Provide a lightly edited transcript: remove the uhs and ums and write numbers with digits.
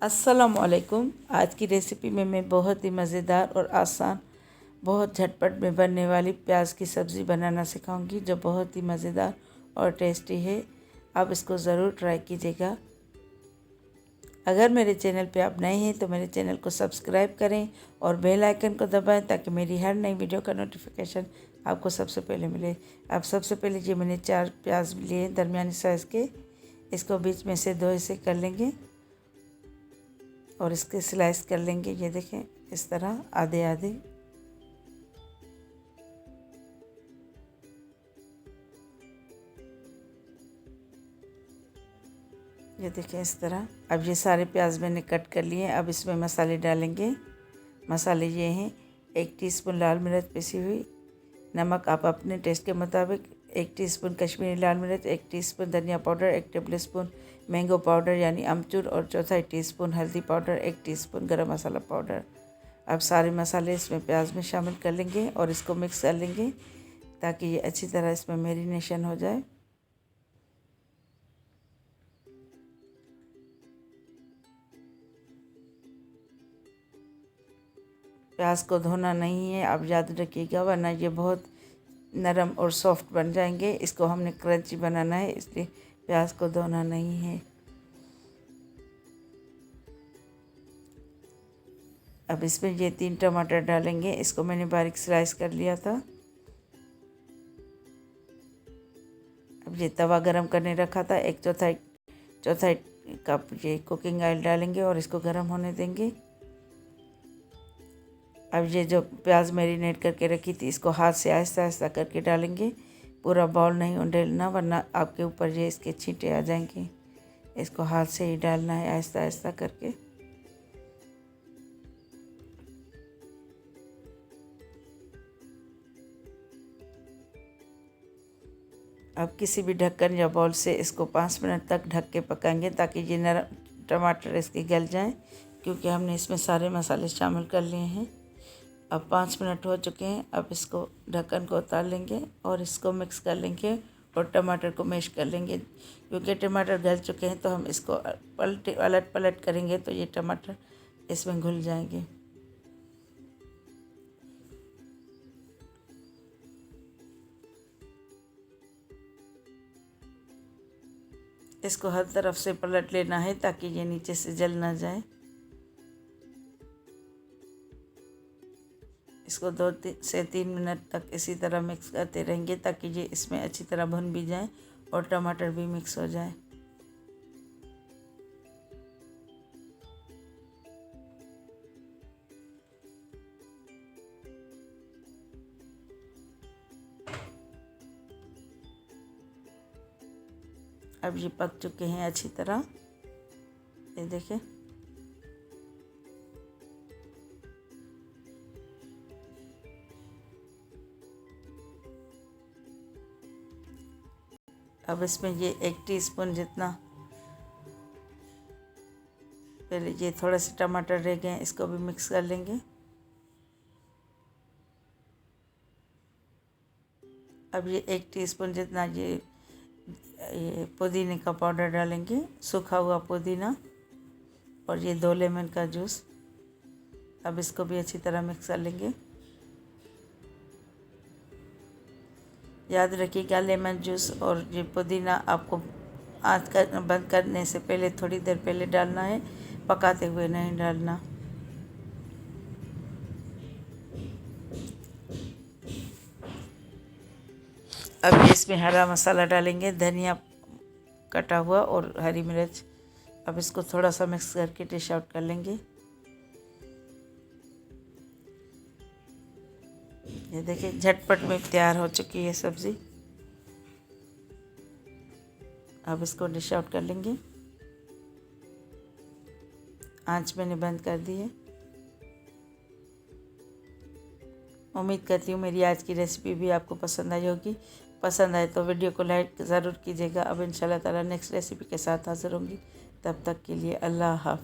अस्सलामुअलैकुम। आज की रेसिपी में मैं बहुत ही मज़ेदार और आसान, बहुत झटपट में बनने वाली प्याज की सब्ज़ी बनाना सिखाऊंगी, जो बहुत ही मज़ेदार और टेस्टी है। आप इसको ज़रूर ट्राई कीजिएगा। अगर मेरे चैनल पे आप नए हैं तो मेरे चैनल को सब्सक्राइब करें और बेल आइकन को दबाएं, ताकि मेरी हर नई वीडियो का नोटिफिकेशन आपको सबसे पहले मिले। अब सबसे पहले ये मैंने 4 प्याज लिए दरमियानी साइज़ के। इसको बीच में से 2 हिस्से कर लेंगे और इसके स्लाइस कर लेंगे। ये देखें, इस तरह आधे आधे। ये देखें इस तरह। अब ये सारे प्याज मैंने कट कर लिए। अब इसमें मसाले डालेंगे। मसाले ये हैं: 1 टीस्पून लाल मिर्च पिसी हुई, नमक आप अपने टेस्ट के मुताबिक, 1 टीस्पून कश्मीरी लाल मिर्च, 1 टीस्पून धनिया पाउडर, 1 टेबलस्पून मैंगो पाउडर यानी अमचूर और 1/4 टीस्पून हल्दी पाउडर, 1 टीस्पून गरम मसाला पाउडर। अब सारे मसाले इसमें प्याज में शामिल कर लेंगे और इसको मिक्स कर लेंगे, ताकि ये अच्छी तरह इसमें मैरिनेशन हो जाए। प्याज को धोना नहीं है, आप याद रखिएगा, वरना ये बहुत नरम और सॉफ्ट बन जाएंगे। इसको हमने क्रंची बनाना है, इसलिए प्याज को धोना नहीं है। अब इसमें ये 3 टमाटर डालेंगे। इसको मैंने बारीक स्लाइस कर लिया था। अब ये तवा गरम करने रखा था। 1/4 कप ये कुकिंग ऑयल डालेंगे और इसको गरम होने देंगे। अब ये जो प्याज मैरिनेट करके रखी थी, इसको हाथ से आहिस्ता आहिस्ता करके डालेंगे। पूरा बाउल नहीं उंडेलना, वरना आपके ऊपर ये इसके छींटे आ जाएंगे। इसको हाथ से ही डालना है, आहिस्ता आहिस्ता करके। अब किसी भी ढक्कन या बाउल से इसको 5 मिनट तक ढक के पकाएंगे, ताकि ये नरम टमाटर इसके गल जाएं, क्योंकि हमने इसमें सारे मसाले शामिल कर लिए हैं। अब 5 मिनट हो चुके हैं। अब इसको ढक्कन को उतार लेंगे और इसको मिक्स कर लेंगे और टमाटर को मैश कर लेंगे। क्योंकि टमाटर गल चुके हैं, तो हम इसको अलट पलट करेंगे तो ये टमाटर इसमें घुल जाएंगे। इसको हर तरफ से पलट लेना है, ताकि ये नीचे से जल ना जाए। इसको 2 से 3 मिनट तक इसी तरह मिक्स करते रहेंगे, ताकि ये इसमें अच्छी तरह भुन भी जाए और टमाटर भी मिक्स हो जाए। अब ये पक चुके हैं अच्छी तरह। ये देखें। अब इसमें ये 1 टीस्पून जितना, पहले ये थोड़ा सा टमाटर रह गए, इसको भी मिक्स कर लेंगे। अब ये 1 टीस्पून जितना ये पुदीने का पाउडर डालेंगे, सूखा हुआ पुदीना, और ये 2 लेमन का जूस। अब इसको भी अच्छी तरह मिक्स कर लेंगे। याद रखिएगा, लेमन जूस और ये पुदीना आपको आँच कर बंद करने से पहले थोड़ी देर पहले डालना है, पकाते हुए नहीं डालना। अब ये इसमें हरा मसाला डालेंगे, धनिया कटा हुआ और हरी मिर्च। अब इसको थोड़ा सा मिक्स करके डिश आउट कर लेंगे। ये देखिए, झटपट में तैयार हो चुकी है सब्ज़ी। अब इसको डिश आउट कर लेंगे। आंच मैंने बंद कर दी है। उम्मीद करती हूँ मेरी आज की रेसिपी भी आपको पसंद आई होगी। पसंद आए तो वीडियो को लाइक ज़रूर कीजिएगा। अब इंशाल्लाह ताला नेक्स्ट रेसिपी के साथ हाज़िर होंगी। तब तक के लिए अल्लाह हाफ़िज़।